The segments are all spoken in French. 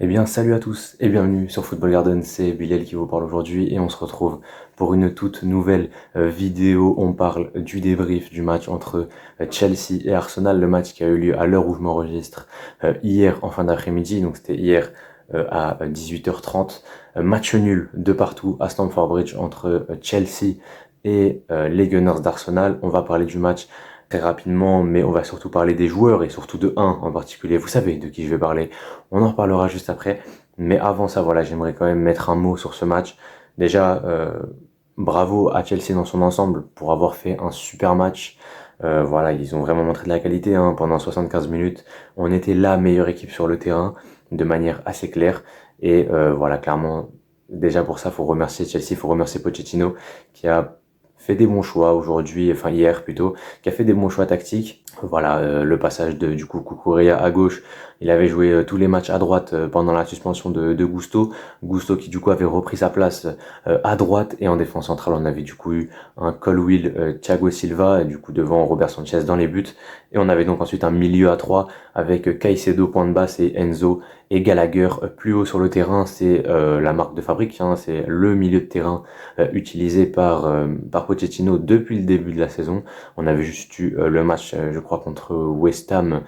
Eh bien, salut à tous et bienvenue sur Football Garden, c'est Bilal qui vous parle aujourd'hui et on se retrouve pour une toute nouvelle vidéo. On parle du débrief du match entre Chelsea et Arsenal, le match qui a eu lieu à l'heure où je m'enregistre hier en fin d'après-midi, donc c'était hier à 18h30. Match nul de partout à Stamford Bridge entre Chelsea et les Gunners d'Arsenal. On va parler du match très rapidement, mais on va surtout parler des joueurs et surtout de un en particulier. Vous savez de qui je vais parler. On en reparlera juste après. Mais avant ça, voilà, j'aimerais quand même mettre un mot sur ce match. Déjà, bravo à Chelsea dans son ensemble pour avoir fait un super match. Voilà, ils ont vraiment montré de la qualité hein, pendant 75 minutes. On était la meilleure équipe sur le terrain de manière assez claire. Et voilà, clairement, déjà pour ça, faut remercier Chelsea, faut remercier Pochettino qui a fait des bons choix aujourd'hui, enfin hier plutôt, qui a fait des bons choix tactiques. Voilà, le passage de du coup Cucurella à gauche, il avait joué tous les matchs à droite pendant la suspension de Gusto. Gusto qui du coup avait repris sa place à droite et en défense centrale on avait du coup eu un Colwill, Thiago Silva et du coup devant Robert Sanchez dans les buts. Et on avait donc ensuite un milieu à 3 avec Caicedo point de basse et Enzo et Gallagher plus haut sur le terrain. C'est la marque de fabrique, hein, c'est le milieu de terrain utilisé par Pochettino depuis le début de la saison. On avait juste eu le match, je crois, contre West Ham,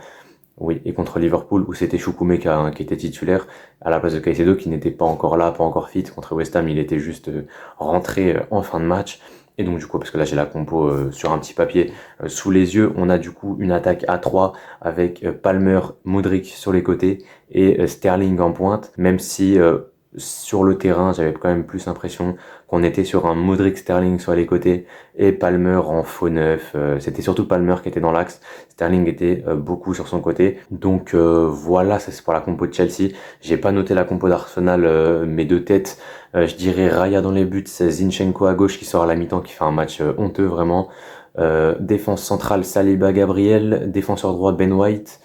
oui, et contre Liverpool, où c'était Chukwuemeka hein, qui était titulaire, à la place de Caicedo, qui n'était pas encore là, pas encore fit. Contre West Ham, il était juste rentré en fin de match. Et donc du coup, parce que là j'ai la compo sur un petit papier sous les yeux, on a du coup une attaque à 3 avec Palmer, Modric sur les côtés et Sterling en pointe, même si sur le terrain j'avais quand même plus l'impression qu'on était sur un Modric Sterling sur les côtés et Palmer en faux neuf. C'était surtout Palmer qui était dans l'axe. Sterling était beaucoup sur son côté. Donc voilà, ça c'est pour la compo de Chelsea. J'ai pas noté la compo d'Arsenal, mais de tête, je dirais Raya dans les buts, c'est Zinchenko à gauche qui sort à la mi-temps, qui fait un match honteux vraiment. Défense centrale, Saliba Gabriel. Défenseur droit, Ben White,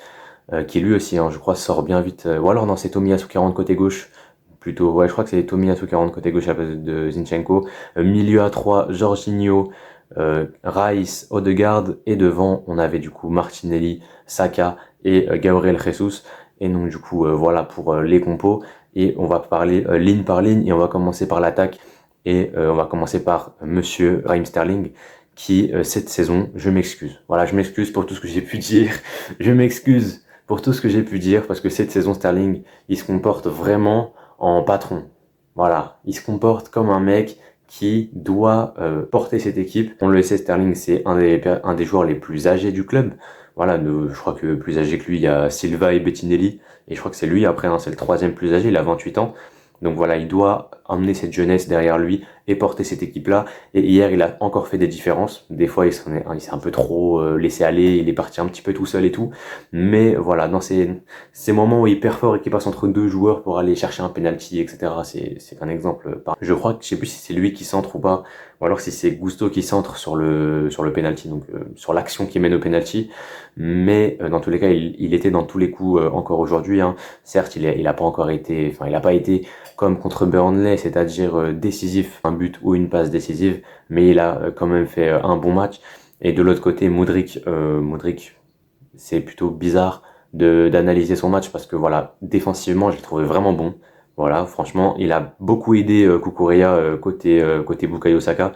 qui lui aussi, hein, je crois, sort bien vite. Ou alors non, c'est Tomiyasu qui rentre côté gauche. Plutôt, ouais, je crois que c'est Tomiyasu qui rentre côté gauche à la place de Zinchenko. Milieu à 3, Jorginho, Rice, Odegaard, et devant, on avait du coup Martinelli, Saka et Gabriel Jesus. Et donc du coup, voilà pour les compos. Et on va parler ligne par ligne, et on va commencer par l'attaque. Et on va commencer par Monsieur Raheem Sterling, qui cette saison, je m'excuse. Voilà, je m'excuse pour tout ce que j'ai pu dire. Je m'excuse pour tout ce que j'ai pu dire, parce que cette saison, Sterling, il se comporte vraiment en patron. Voilà, il se comporte comme un mec qui doit porter cette équipe. On le sait, Sterling, c'est un des joueurs les plus âgés du club. Voilà, je crois que plus âgé que lui, il y a Silva et Bettinelli. Et je crois que c'est lui après, hein, c'est le troisième plus âgé, il a 28 ans. Donc voilà, il doit emmener cette jeunesse derrière lui et porter cette équipe-là. Et hier, il a encore fait des différences. Des fois, il s'est un peu trop laissé aller, il est parti un petit peu tout seul et tout. Mais voilà, dans ces moments où il perd fort et qu'il passe entre deux joueurs pour aller chercher un penalty, etc., c'est un exemple. Je crois que je sais plus si c'est lui qui centre ou pas, ou alors si c'est Gusto qui centre sur le penalty, donc sur l'action qui mène au penalty. Mais dans tous les cas, il était dans tous les coups encore aujourd'hui. Hein. Certes, il a pas encore été, enfin, il a pas été comme contre Burnley, c'est-à-dire décisif, un but ou une passe décisive, mais il a quand même fait un bon match. Et de l'autre côté, Modric, c'est plutôt bizarre d'analyser son match parce que voilà, défensivement, je l'ai trouvé vraiment bon. Voilà, franchement, il a beaucoup aidé Cucurella côté Bukayo Saka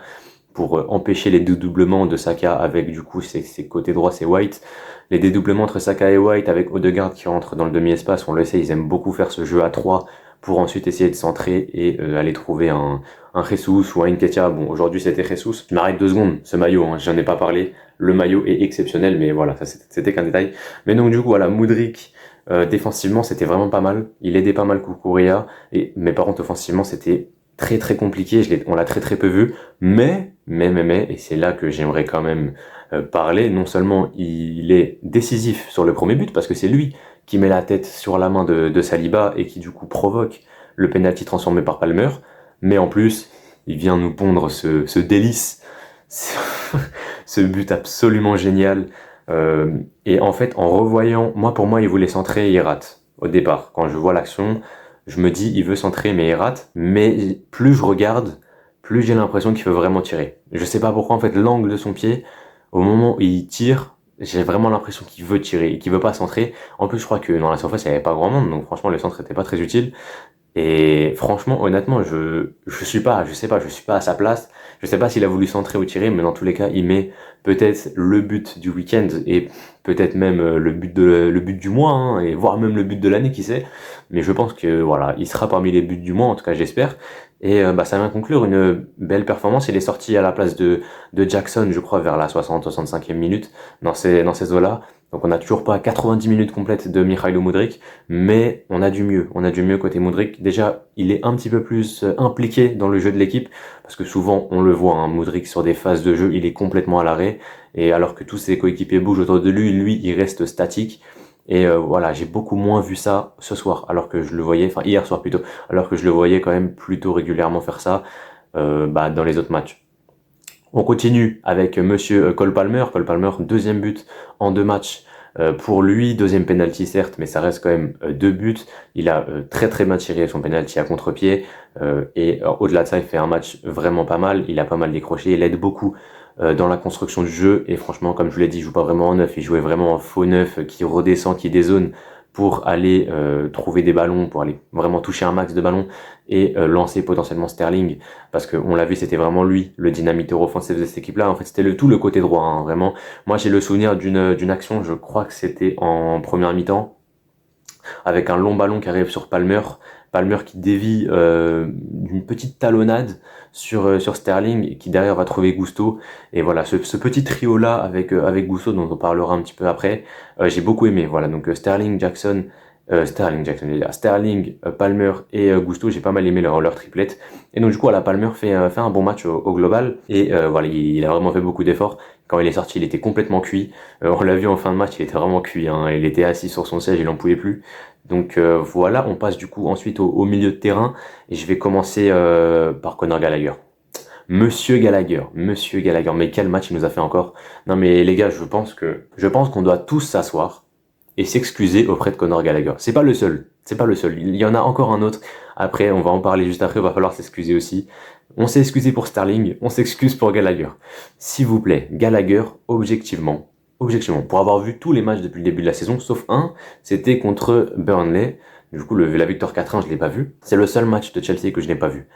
pour empêcher les dédoublements de Saka avec du coup ses côtés droits, c'est White. Les dédoublements entre Saka et White avec Odegaard qui rentre dans le demi-espace, on le sait, ils aiment beaucoup faire ce jeu à 3 pour ensuite essayer de centrer et aller trouver un Jesus ou un Nketiah. Bon, aujourd'hui c'était Jesus. Je m'arrête 2 secondes, ce maillot, hein, j'en ai pas parlé. Le maillot est exceptionnel, mais voilà, ça c'était qu'un détail. Mais donc du coup, voilà, Modric, défensivement, c'était vraiment pas mal. Il aidait pas mal Kukurea, mais par contre, offensivement, c'était très très compliqué. On l'a très très peu vu. Mais, et c'est là que j'aimerais quand même parler. Non seulement il est décisif sur le premier but, parce que c'est lui qui met la tête sur la main de Saliba et qui du coup provoque le penalty transformé par Palmer, mais en plus, il vient nous pondre ce délice, ce but absolument génial. Et en fait, en revoyant, pour moi, il voulait centrer et il rate. Au départ, quand je vois l'action, je me dis, il veut centrer mais il rate. Mais plus je regarde, plus j'ai l'impression qu'il veut vraiment tirer. Je sais pas pourquoi, en fait, l'angle de son pied, au moment où il tire, J'ai vraiment l'impression qu'il veut tirer et qu'il veut pas centrer. En plus, je crois que dans la surface, il y avait pas grand monde, donc franchement, le centre était pas très utile. Et franchement, honnêtement, je suis pas à sa place. Je sais pas s'il a voulu centrer ou tirer, mais dans tous les cas, il met peut-être le but du week-end et peut-être même le but du mois, hein, et voire même le but de l'année, qui sait. Mais je pense que voilà, il sera parmi les buts du mois, en tout cas, j'espère. Et bah, ça vient conclure une belle performance. Il est sorti à la place de Jackson, je crois, vers la 60-65e minute, dans ces eaux-là. Donc on n'a toujours pas 90 minutes complètes de Mikhailo Mudryk, mais on a du mieux. On a du mieux côté Mudryk. Déjà, il est un petit peu plus impliqué dans le jeu de l'équipe, parce que souvent on le voit, hein, Mudryk sur des phases de jeu, il est complètement à l'arrêt, et alors que tous ses coéquipiers bougent autour de lui, lui il reste statique. Et voilà, j'ai beaucoup moins vu ça ce soir, alors que je le voyais, enfin hier soir plutôt, alors que je le voyais quand même plutôt régulièrement faire ça bah, dans les autres matchs. On continue avec monsieur Cole Palmer. Cole Palmer, deuxième but en 2 matchs pour lui, deuxième penalty certes, mais ça reste quand même 2 buts. Il a très très bien tiré son penalty à contre-pied et au-delà de ça, il fait un match vraiment pas mal. Il a pas mal décroché, il aide beaucoup dans la construction du jeu et franchement, comme je vous l'ai dit, il joue pas vraiment en neuf, il jouait vraiment en faux neuf qui redescend, qui dézone pour aller trouver des ballons, pour aller vraiment toucher un max de ballons et lancer potentiellement Sterling, parce qu'on l'a vu, c'était vraiment lui le dynamiteur offensif de cette équipe-là. En fait, c'était tout le côté droit, hein, vraiment. Moi, j'ai le souvenir d'une action, je crois que c'était en première mi-temps, avec un long ballon qui arrive sur Palmer. Palmer qui dévie une petite talonnade sur Sterling et qui derrière va trouver Gusto. Et voilà, ce petit trio-là avec Gusto dont on parlera un petit peu après, j'ai beaucoup aimé. Voilà, donc Sterling, Palmer et Gusto, j'ai pas mal aimé leur triplette. Et donc du coup, Palmer fait un bon match au global. Et voilà, il a vraiment fait beaucoup d'efforts. Quand il est sorti, il était complètement cuit. On l'a vu en fin de match, il était vraiment cuit, hein. Il était assis sur son siège, il en pouvait plus. Donc voilà, on passe du coup ensuite au milieu de terrain. Et je vais commencer par Conor Gallagher. Monsieur Gallagher, mais quel match il nous a fait encore. Non mais les gars, je pense qu'on doit tous s'asseoir et s'excuser auprès de Conor Gallagher. C'est pas le seul, c'est pas le seul. Il y en a encore un autre. Après, on va en parler juste après, il va falloir s'excuser aussi. On s'est excusé pour Sterling, on s'excuse pour Gallagher. S'il vous plaît, Gallagher, objectivement, pour avoir vu tous les matchs depuis le début de la saison, sauf un, c'était contre Burnley. Du coup, la victoire 4-1, je l'ai pas vu. C'est le seul match de Chelsea que je n'ai pas vu.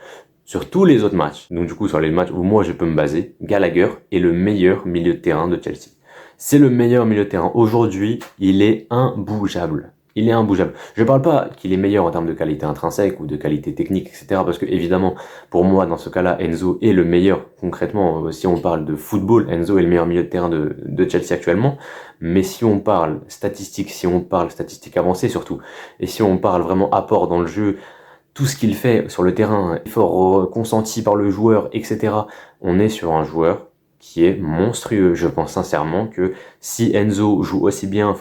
Sur tous les autres matchs, donc du coup sur les matchs où moi je peux me baser, Gallagher est le meilleur milieu de terrain de Chelsea. C'est le meilleur milieu de terrain. Aujourd'hui, il est imbougeable. Il est imbougeable. Je ne parle pas qu'il est meilleur en termes de qualité intrinsèque ou de qualité technique, etc. Parce que évidemment, pour moi, dans ce cas-là, Enzo est le meilleur. Concrètement, si on parle de football, Enzo est le meilleur milieu de terrain de Chelsea actuellement. Mais si on parle statistiques, si on parle statistiques avancées surtout, et si on parle vraiment apport dans le jeu, tout ce qu'il fait sur le terrain, effort consenti par le joueur, etc. On est sur un joueur qui est monstrueux. Je pense sincèrement que si Enzo joue aussi bien,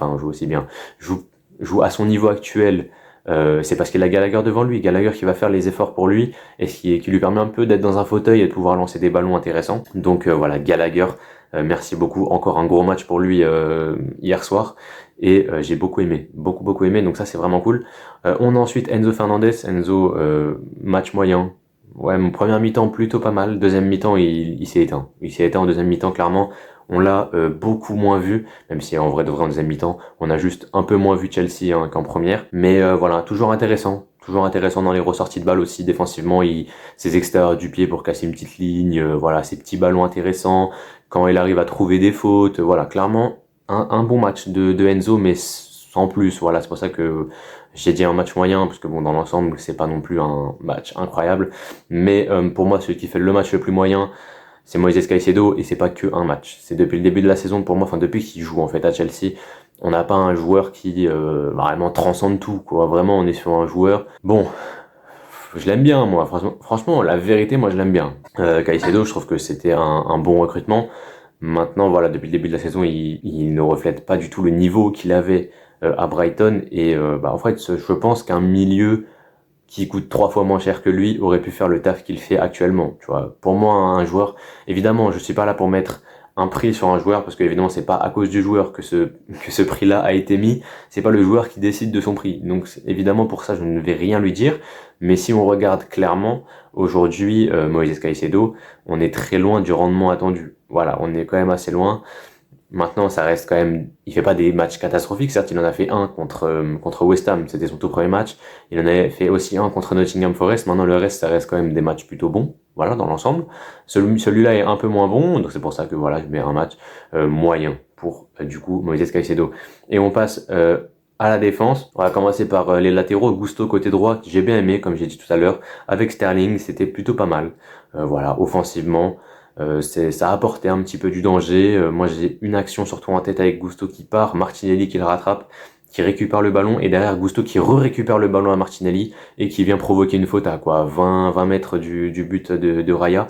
joue à son niveau actuel, c'est parce qu'il a Gallagher devant lui. Gallagher qui va faire les efforts pour lui et qui lui permet un peu d'être dans un fauteuil et de pouvoir lancer des ballons intéressants. Donc voilà, Gallagher, merci beaucoup. Encore un gros match pour lui hier soir. Et j'ai beaucoup aimé, beaucoup aimé, donc ça c'est vraiment cool. On a ensuite Enzo Fernandez. Enzo, match moyen. Ouais, mon premier mi-temps plutôt pas mal. Deuxième mi-temps, il s'est éteint. Il s'est éteint en deuxième mi-temps, clairement. On l'a beaucoup moins vu, même si en vrai de vrai en deuxième mi-temps, on a juste un peu moins vu Chelsea hein, qu'en première. Mais voilà, toujours intéressant dans les ressorties de balles aussi. Défensivement, ses extérieurs du pied pour casser une petite ligne, voilà, ses petits ballons intéressants. Quand il arrive à trouver des fautes, voilà, clairement un bon match de Enzo, mais sans plus. Voilà, c'est pour ça que j'ai dit un match moyen, parce que bon, dans l'ensemble, c'est pas non plus un match incroyable. Mais pour moi, celui qui fait le match le plus moyen, c'est Moïse Caicedo, et c'est pas que un match. C'est depuis le début de la saison, pour moi, enfin depuis qu'il joue en fait à Chelsea, on n'a pas un joueur qui vraiment transcende tout, quoi. Vraiment, on est sur un joueur. Bon, je l'aime bien, moi. Franchement, la vérité, moi, je l'aime bien. Caicedo, je trouve que c'était un bon recrutement. Maintenant, voilà, depuis le début de la saison, il ne reflète pas du tout le niveau qu'il avait à Brighton. Et en fait, je pense qu'un milieu qui coûte 3 fois moins cher que lui aurait pu faire le taf qu'il fait actuellement. Tu vois, pour moi, un joueur, évidemment, je suis pas là pour mettre un prix sur un joueur parce que évidemment c'est pas à cause du joueur que ce prix-là a été mis, c'est pas le joueur qui décide de son prix. Donc évidemment pour ça je ne vais rien lui dire, mais si on regarde clairement aujourd'hui Moïse Caicedo, on est très loin du rendement attendu. Voilà, on est quand même assez loin. Maintenant, ça reste quand même. Il fait pas des matchs catastrophiques. Certes, il en a fait un contre West Ham, c'était son tout premier match. Il en avait fait aussi un contre Nottingham Forest. Maintenant, le reste, ça reste quand même des matchs plutôt bons. Voilà, dans l'ensemble. Celui-là est un peu moins bon, donc c'est pour ça que voilà, je mets un match moyen pour du coup Moïse Caicedo. Et on passe à la défense. On va commencer par les latéraux. Gusto côté droit, que j'ai bien aimé, comme j'ai dit tout à l'heure. Avec Sterling, c'était plutôt pas mal. Voilà, offensivement. Ça a apporté un petit peu du danger. Moi, j'ai une action surtout en tête avec Gusto qui part, Martinelli qui le rattrape, qui récupère le ballon, et derrière Gusto qui récupère le ballon à Martinelli et qui vient provoquer une faute à quoi 20 mètres du but de Raya.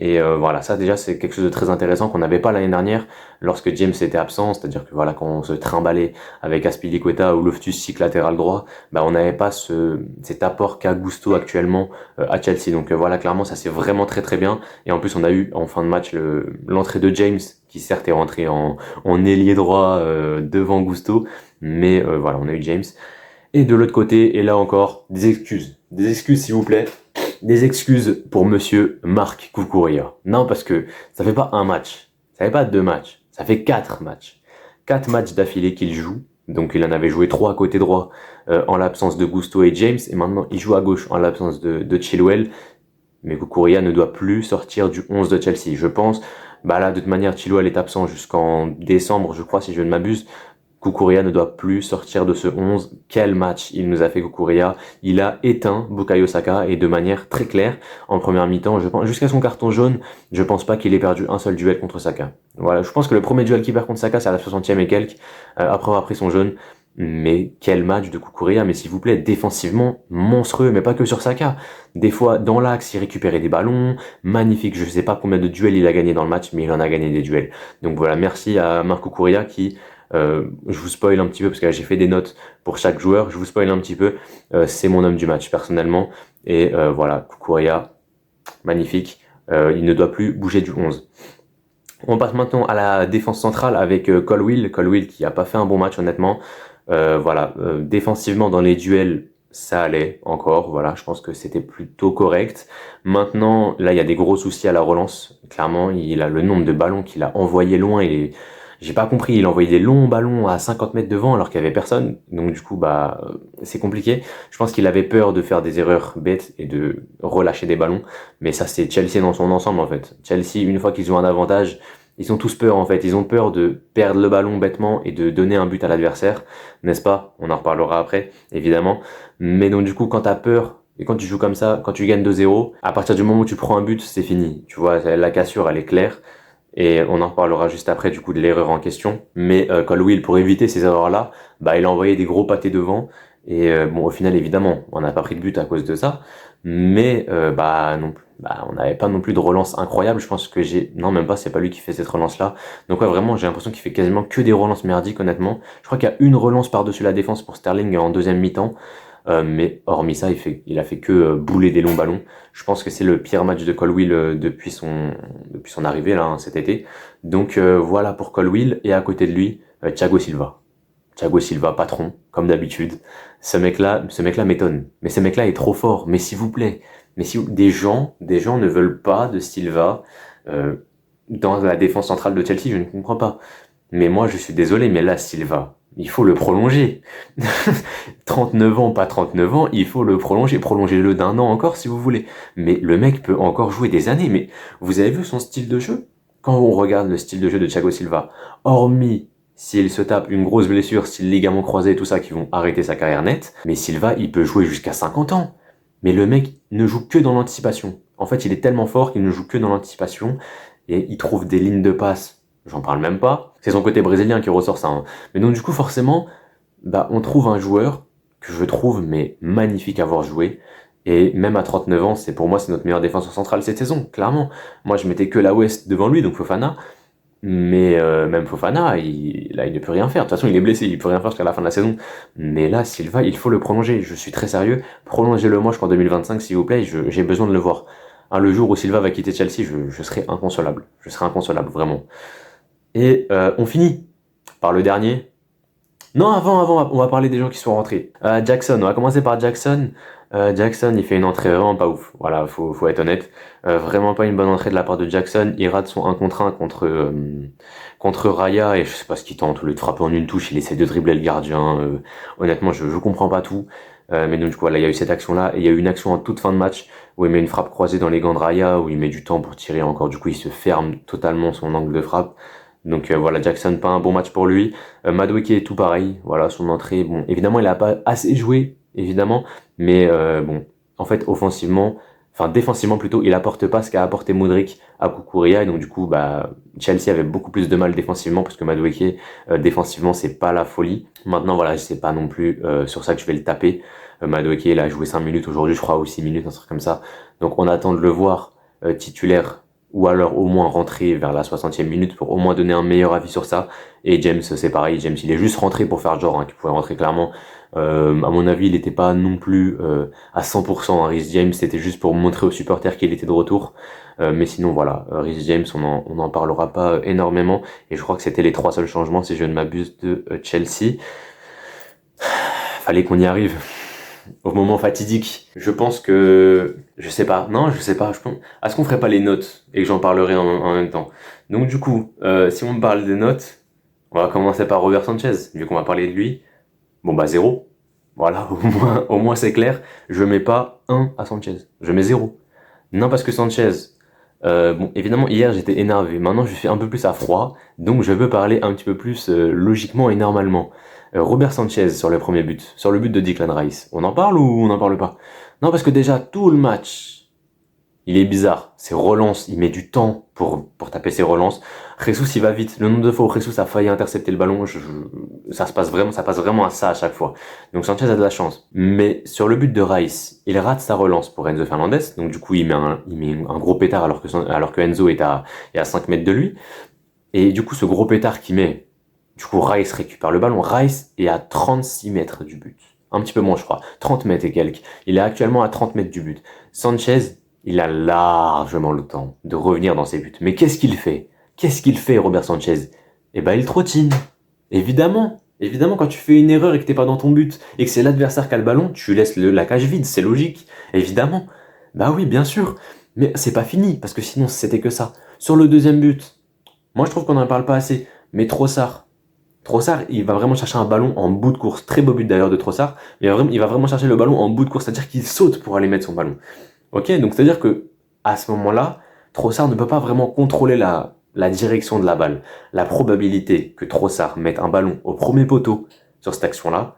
Et voilà, ça déjà c'est quelque chose de très intéressant qu'on n'avait pas l'année dernière lorsque James était absent, c'est-à-dire que voilà quand on se trimballait avec Azpilicueta ou Loftus-Cheek latéral droit, bah on n'avait pas cet apport qu'a Gusto actuellement à Chelsea. Donc voilà, clairement ça c'est vraiment très très bien. Et en plus on a eu en fin de match l'entrée de James qui certes est rentré en ailier droit devant Gusto, mais voilà on a eu James. Et de l'autre côté, et là encore, des excuses s'il vous plaît. Des excuses pour monsieur Marc Cucurella. Non, parce que ça fait pas un match, ça fait pas deux matchs, ça fait 4 matchs. 4 matchs d'affilée qu'il joue. Donc il en avait joué 3 à côté droit en l'absence de Gusto et James. Et maintenant il joue à gauche en l'absence de Chilwell. Mais Cucurella ne doit plus sortir du 11 de Chelsea. Je pense, bah là de toute manière Chilwell est absent jusqu'en décembre, je crois, si je ne m'abuse. Cucurella ne doit plus sortir de ce 11. Quel match il nous a fait Cucurella. Il a éteint Bukayo Saka et de manière très claire en première mi-temps. Je pense jusqu'à son carton jaune, je pense pas qu'il ait perdu un seul duel contre Saka. Voilà, je pense que le premier duel qu'il perd contre Saka, c'est à la 60e et quelques, après avoir pris son jaune. Mais quel match de Cucurella, mais s'il vous plaît, défensivement monstrueux, mais pas que sur Saka. Des fois, dans l'axe, il récupérait des ballons, magnifique. Je sais pas combien de duels il a gagné dans le match, mais il en a gagné des duels. Donc voilà, merci à Marc Cucurella qui je vous spoil un petit peu parce que là, j'ai fait des notes pour chaque joueur. Je vous spoil un petit peu. C'est mon homme du match personnellement. Et voilà, Cucurella, magnifique. Il ne doit plus bouger du 11. On passe maintenant à la défense centrale avec Colwill. Colwill qui a pas fait un bon match honnêtement. Voilà, défensivement dans les duels, ça allait encore. Voilà, je pense que c'était plutôt correct. Maintenant, là, il y a des gros soucis à la relance. Clairement, il a le nombre de ballons qu'il a envoyé loin. J'ai pas compris, il envoyait des longs ballons à 50 mètres devant alors qu'il y avait personne. Donc du coup, bah, c'est compliqué. Je pense qu'il avait peur de faire des erreurs bêtes et de relâcher des ballons. Mais ça, c'est Chelsea dans son ensemble en fait. Chelsea, une fois qu'ils ont un avantage, ils ont tous peur en fait. Ils ont peur de perdre le ballon bêtement et de donner un but à l'adversaire, n'est-ce pas? On en reparlera après, évidemment. Mais donc du coup, quand t'as peur et quand tu joues comme ça, quand tu gagnes 2-0, à partir du moment où tu prends un but, c'est fini. Tu vois, la cassure, elle est claire. Et on en reparlera juste après du coup de l'erreur en question. Mais Colwill, pour éviter ces erreurs-là, bah, il a envoyé des gros pâtés devant. Et bon, au final, évidemment, on n'a pas pris de but à cause de ça. Mais bah non, bah, on n'avait pas non plus de relance incroyable. Je pense que non, même pas, c'est pas lui qui fait cette relance-là. Donc ouais, vraiment, j'ai l'impression qu'il fait quasiment que des relances merdiques, honnêtement. Je crois qu'il y a une relance par-dessus la défense pour Sterling en deuxième mi-temps. Mais hormis ça, il a fait que bouler des longs ballons. Je pense que c'est le pire match de Colwill depuis son arrivée là, cet été. Donc voilà pour Colwill. Et à côté de lui, Thiago Silva. Thiago Silva, patron, comme d'habitude. Ce mec-là m'étonne. Mais ce mec-là est trop fort. Mais s'il vous plaît, mais si des gens ne veulent pas de Silva dans la défense centrale de Chelsea, je ne comprends pas. Mais moi, je suis désolé, mais là, Silva, il faut le prolonger. 39 ans, pas 39 ans, il faut le prolonger. Prolongez-le d'un an encore si vous voulez. Mais le mec peut encore jouer des années. Mais vous avez vu son style de jeu? Quand on regarde le style de jeu de Thiago Silva, hormis s'il se tape une grosse blessure, style ligament croisé et tout ça, qui vont arrêter sa carrière nette, mais Silva, il peut jouer jusqu'à 50 ans. Mais le mec ne joue que dans l'anticipation. En fait, il est tellement fort qu'il ne joue que dans l'anticipation et il trouve des lignes de passe. J'en parle même pas. C'est son côté brésilien qui ressort ça. Hein. Mais donc du coup, forcément, bah, on trouve un joueur que je trouve mais magnifique à voir jouer. Et même à 39 ans, pour moi, c'est notre meilleur défenseur central cette saison, clairement. Moi, je mettais que la West devant lui, donc Fofana. Mais même Fofana, là, il ne peut rien faire. De toute façon, il est blessé, il peut rien faire jusqu'à la fin de la saison. Mais là, Silva, il faut le prolonger. Je suis très sérieux. Prolongez-le moi jusqu'en 2025, s'il vous plaît. J'ai besoin de le voir. Hein, le jour où Silva va quitter Chelsea, je serai inconsolable. Je serai inconsolable, vraiment. Et on finit par le dernier. Non, avant, on va parler des gens qui sont rentrés. Jackson, on va commencer par Jackson. Jackson, il fait une entrée vraiment pas ouf. Voilà, faut être honnête. Vraiment pas une bonne entrée de la part de Jackson. Il rate son 1 contre 1 contre Raya et je sais pas ce qu'il tente. Au lieu de frapper en une touche, il essaie de dribbler le gardien. Honnêtement, je comprends pas tout. Mais donc, du coup, voilà, il y a eu cette action-là. Et il y a eu une action en toute fin de match où il met une frappe croisée dans les gants de Raya, où il met du temps pour tirer encore. Du coup, il se ferme totalement son angle de frappe. Donc voilà, Jackson, pas un bon match pour lui. Madueke est tout pareil. Voilà, son entrée, bon, évidemment, il a pas assez joué, évidemment, mais bon, en fait, offensivement, enfin défensivement plutôt, il apporte pas ce qu'a apporté Modric à Kukurea, et donc du coup, bah, Chelsea avait beaucoup plus de mal défensivement parce que Madueke, défensivement, c'est pas la folie. Maintenant, voilà, c'est pas non plus sur ça que je vais le taper. Madueke, il a joué 5 minutes aujourd'hui, je crois, ou 6 minutes, un truc comme ça. Donc on attend de le voir titulaire ou alors au moins rentrer vers la 60e minute pour au moins donner un meilleur avis sur ça. Et James, c'est pareil, James, il est juste rentré pour faire genre, hein, qu'il pouvait rentrer clairement. À mon avis, il n'était pas non plus à 100% Rhys James, c'était juste pour montrer aux supporters qu'il était de retour. Mais sinon, voilà, Rhys James, on en parlera pas énormément. Et je crois que c'était les 3 seuls changements, si je ne m'abuse, de Chelsea. Fallait qu'on y arrive au moment fatidique. Je pense que, je sais pas, non, je sais pas, je pense, est-ce qu'on ferait pas les notes et que j'en parlerai en même temps. Donc du coup, si on me parle des notes, on va commencer par Robert Sanchez, vu qu'on va parler de lui. Bon bah 0. Voilà, au moins c'est clair. Je mets pas 1 à Sanchez, je mets 0. Non, parce que Sanchez, bon, évidemment, hier j'étais énervé. Maintenant, je suis un peu plus à froid. Donc, je veux parler un petit peu plus logiquement et normalement. Robert Sanchez sur le premier but, sur le but de Declan Rice. On en parle ou on n'en parle pas? Non, parce que déjà, tout le match, il est bizarre. Ses relances, il met du temps pour taper ses relances. Jesus, il va vite. Le nombre de fois où Jesus a failli intercepter le ballon, ça passe vraiment à ça à chaque fois. Donc Sanchez a de la chance. Mais sur le but de Rice, il rate sa relance pour Enzo Fernandez. Donc du coup, il met un gros pétard alors que Enzo est à 5 mètres de lui. Et du coup, ce gros pétard qu'il met, du coup, Rice récupère le ballon. Rice est à 36 mètres du but. Un petit peu moins, je crois. 30 mètres et quelques. Il est actuellement à 30 mètres du but. Sanchez, il a largement le temps de revenir dans ses buts. Mais qu'est-ce qu'il fait? Qu'est-ce qu'il fait, Robert Sanchez? Eh ben, il trottine. Évidemment. Évidemment, quand tu fais une erreur et que t'es pas dans ton but, et que c'est l'adversaire qui a le ballon, tu laisses la cage vide, c'est logique. Évidemment. Bah oui, bien sûr. Mais c'est pas fini, parce que sinon, c'était que ça. Sur le deuxième but, moi, je trouve qu'on n'en parle pas assez. Mais Trossard, il va vraiment chercher un ballon en bout de course. Très beau but d'ailleurs de Trossard. Mais il va vraiment chercher le ballon en bout de course, c'est-à-dire qu'il saute pour aller mettre son ballon. Ok, donc c'est-à-dire que à ce moment-là, Trossard ne peut pas vraiment contrôler la direction de la balle. La probabilité que Trossard mette un ballon au premier poteau sur cette action-là,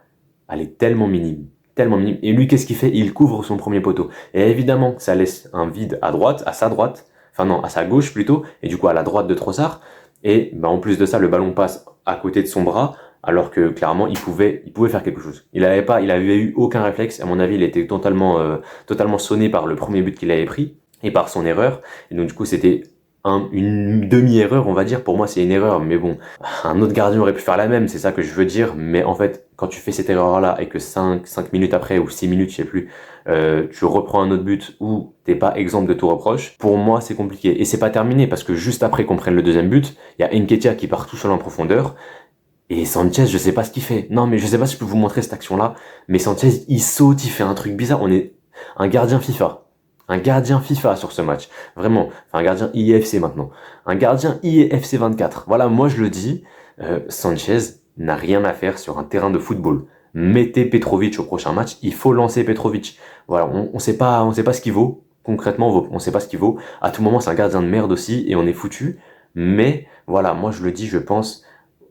elle est tellement minime. Tellement minime. Et lui, qu'est-ce qu'il fait? Il couvre son premier poteau. Et évidemment, ça laisse un vide à droite, à sa droite, enfin non, à sa gauche plutôt, et du coup à la droite de Trossard. Et bah, en plus de ça, le ballon passe à côté de son bras, alors que clairement il pouvait faire quelque chose. Il avait eu aucun réflexe. À mon avis, il était totalement sonné par le premier but qu'il avait pris et par son erreur. Et donc du coup, c'était une demi-erreur, on va dire. Pour moi, c'est une erreur, mais bon, un autre gardien aurait pu faire la même, c'est ça que je veux dire. Mais en fait, quand tu fais cette erreur-là et que 5 minutes après ou 6 minutes, je sais plus, tu reprends un autre but où t'es pas exemple de tout reproche, pour moi, c'est compliqué. Et c'est pas terminé parce que juste après qu'on prenne le deuxième but, il y a Nketiah qui part tout seul en profondeur. Et Sanchez, je sais pas ce qu'il fait. Non, mais je sais pas si je peux vous montrer cette action-là. Mais Sanchez, il saute, il fait un truc bizarre. On est un gardien FIFA. Un gardien FIFA sur ce match. Vraiment. Enfin, un gardien IFC maintenant. Un gardien IFC 24. Voilà, moi je le dis. Sanchez n'a rien à faire sur un terrain de football. Mettez Petrovic au prochain match. Il faut lancer Petrovic. Voilà, on sait pas ce qu'il vaut. Concrètement, on sait pas ce qu'il vaut. À tout moment, c'est un gardien de merde aussi et on est foutu. Mais voilà, moi je le dis, je pense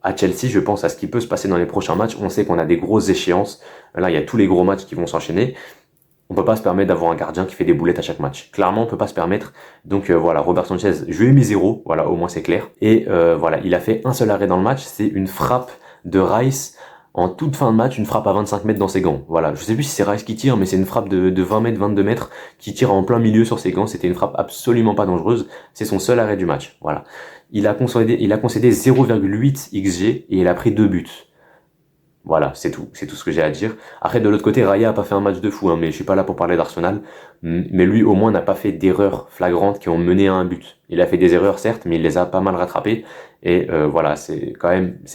à Chelsea, je pense à ce qui peut se passer dans les prochains matchs. On sait qu'on a des grosses échéances. Là, il y a tous les gros matchs qui vont s'enchaîner. On peut pas se permettre d'avoir un gardien qui fait des boulettes à chaque match. Clairement, on peut pas se permettre. Donc voilà, Robert Sanchez, je lui ai mis 0. Voilà, au moins c'est clair. Et voilà, il a fait un seul arrêt dans le match. C'est une frappe de Rice en toute fin de match, une frappe à 25 mètres dans ses gants. Voilà, je sais plus si c'est Rice qui tire, mais c'est une frappe de 20 mètres, 22 mètres qui tire en plein milieu sur ses gants. C'était une frappe absolument pas dangereuse. C'est son seul arrêt du match. Voilà. Il a concédé 0,8 XG et il a pris 2 buts. Voilà, c'est tout ce que j'ai à dire. Après, de l'autre côté, Raya a pas fait un match de fou, hein, mais je suis pas là pour parler d'Arsenal. Mais lui, au moins, n'a pas fait d'erreurs flagrantes qui ont mené à un but. Il a fait des erreurs, certes, mais il les a pas mal rattrapées. Et voilà, c'est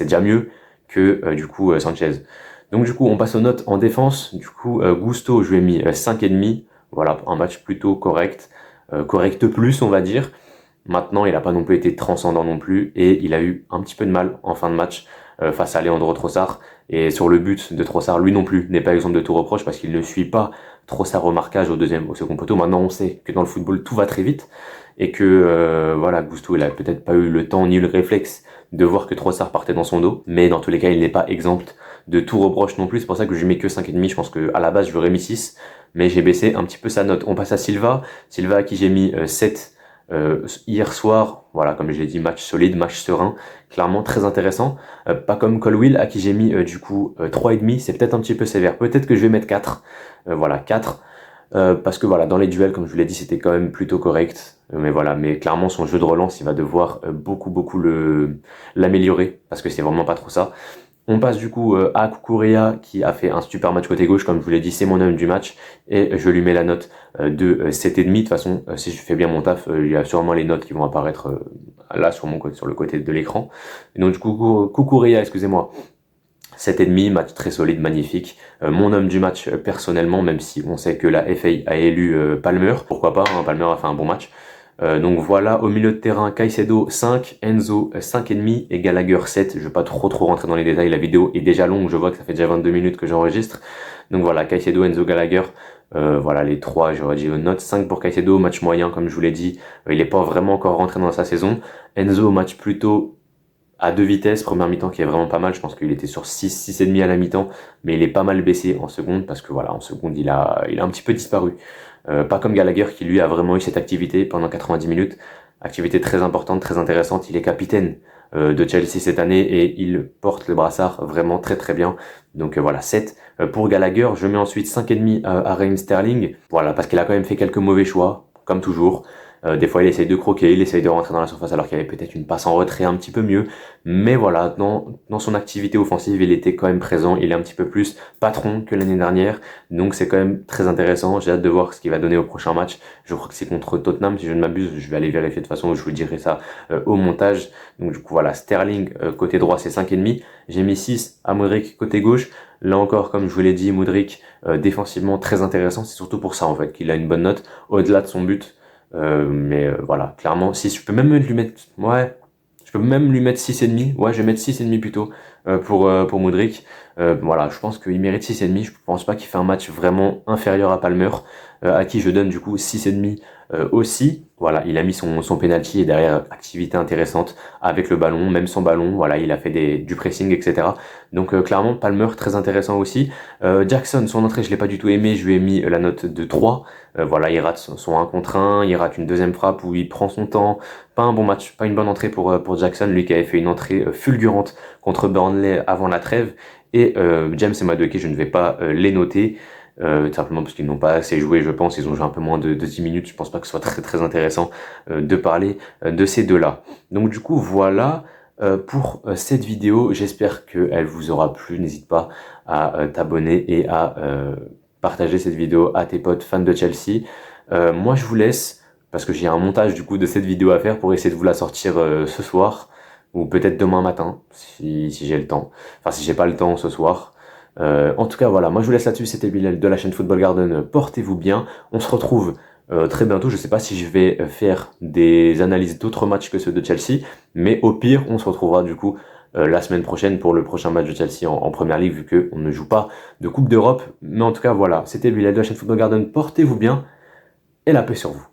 déjà mieux que du coup Sanchez. Donc du coup, on passe aux notes en défense. Du coup, Gusto, je lui ai mis 5,5. Voilà, un match plutôt correct. Correct plus, on va dire. Maintenant, il n'a pas non plus été transcendant non plus. Et il a eu un petit peu de mal en fin de match face à Leandro Trossard. Et sur le but de Trossard, lui non plus n'est pas exemple de tout reproche parce qu'il ne suit pas Trossard au marquage au second poteau. Maintenant, on sait que dans le football, tout va très vite. Et que voilà, Gusto, il a peut-être pas eu le temps ni le réflexe de voir que Trossard partait dans son dos. Mais dans tous les cas, il n'est pas exempt de tout reproche non plus. C'est pour ça que je lui mets que 5,5. Je pense qu'à la base, je lui aurais mis 6. Mais j'ai baissé un petit peu sa note. On passe à Silva. Silva à qui j'ai mis 7 hier soir. Voilà, comme je l'ai dit, match solide, match serein. Clairement très intéressant. Pas comme Colwill à qui j'ai mis du coup 3,5. C'est peut-être un petit peu sévère. Peut-être que je vais mettre 4. Voilà, 4. Parce que voilà, dans les duels, comme je vous l'ai dit, c'était quand même plutôt correct. Mais voilà, mais clairement, son jeu de relance, il va devoir beaucoup l'améliorer. Parce que c'est vraiment pas trop ça. On passe du coup à Cucurella qui a fait un super match côté gauche, comme je vous l'ai dit, c'est mon homme du match et je lui mets la note de 7,5. De toute façon, si je fais bien mon taf, il y a sûrement les notes qui vont apparaître là sur mon côté, sur le côté de l'écran. Et donc du coup, Cucurella, excusez-moi, 7,5, match très solide, magnifique. Mon homme du match personnellement, même si on sait que la FA a élu Palmer, pourquoi pas, hein, Palmer a fait un bon match. Donc voilà, au milieu de terrain, Caicedo 5, Enzo 5,5 et Gallagher 7. Je vais pas trop rentrer dans les détails, la vidéo est déjà longue, je vois que ça fait déjà 22 minutes que j'enregistre. Donc voilà, Caicedo, Enzo, Gallagher, voilà les trois, j'aurais dit une note. 5 pour Caicedo, match moyen comme je vous l'ai dit, il n'est pas vraiment encore rentré dans sa saison. Enzo, match plutôt à deux vitesses, première mi-temps qui est vraiment pas mal, je pense qu'il était sur 6,5 à la mi-temps, mais il est pas mal baissé en seconde parce que voilà, en seconde il a un petit peu disparu. Pas comme Gallagher qui lui a vraiment eu cette activité pendant 90 minutes, activité très importante, très intéressante. Il est capitaine de Chelsea cette année et il porte le brassard vraiment très bien. Donc voilà, 7 pour Gallagher. Je mets ensuite 5,5 à Raheem Sterling, voilà, parce qu'il a quand même fait quelques mauvais choix, comme toujours. Des fois, il essaye de croquer, il essaye de rentrer dans la surface alors qu'il y avait peut-être une passe en retrait un petit peu mieux. Mais voilà, dans son activité offensive, il était quand même présent. Il est un petit peu plus patron que l'année dernière. Donc c'est quand même très intéressant. J'ai hâte de voir ce qu'il va donner au prochain match. Je crois que c'est contre Tottenham, si je ne m'abuse. Je vais aller vérifier de toute façon. Je vous dirai ça au montage. Donc du coup, voilà, Sterling, côté droit, c'est 5,5. J'ai mis 6 à Modric, côté gauche. Là encore, comme je vous l'ai dit, Modric, défensivement, très intéressant. C'est surtout pour ça, en fait, qu'il a une bonne note. Au-delà de son but. Voilà, clairement, si je peux même lui mettre, ouais, je peux même lui mettre 6,5, ouais, je vais mettre 6,5 plutôt pour Modric. Voilà, je pense qu'il mérite 6,5, je pense pas qu'il fait un match vraiment inférieur à Palmer, à qui je donne du coup 6,5 aussi. Voilà, il a mis son penalty et derrière, activité intéressante avec le ballon, même sans ballon, voilà, il a fait du pressing, etc. Donc clairement, Palmer, très intéressant aussi. Jackson, son entrée, je l'ai pas du tout aimé, je lui ai mis la note de 3. Voilà, il rate son 1 contre 1, il rate une deuxième frappe où il prend son temps. Pas un bon match, pas une bonne entrée pour Jackson, lui qui avait fait une entrée fulgurante contre Burnley avant la trêve. Et James et Madueke, je ne vais pas les noter, simplement parce qu'ils n'ont pas assez joué, je pense. Ils ont joué un peu moins de 10 minutes. Je pense pas que ce soit très intéressant de parler de ces deux-là. Donc du coup, voilà pour cette vidéo. J'espère qu'elle vous aura plu. N'hésite pas à t'abonner et à partager cette vidéo à tes potes fans de Chelsea. Moi, je vous laisse parce que j'ai un montage du coup de cette vidéo à faire pour essayer de vous la sortir ce soir ou peut-être demain matin si j'ai le temps. Enfin, si j'ai pas le temps ce soir. En tout cas, voilà, moi je vous laisse là-dessus. C'était Bilal de la chaîne Football Garden. Portez-vous bien. On se retrouve très bientôt. Je sais pas si je vais faire des analyses d'autres matchs que ceux de Chelsea, mais au pire, on se retrouvera du coup la semaine prochaine pour le prochain match de Chelsea en Première Ligue, vu qu'on ne joue pas de Coupe d'Europe. Mais en tout cas, voilà, c'était Bilal de la chaîne Football Garden. Portez-vous bien et la paix sur vous.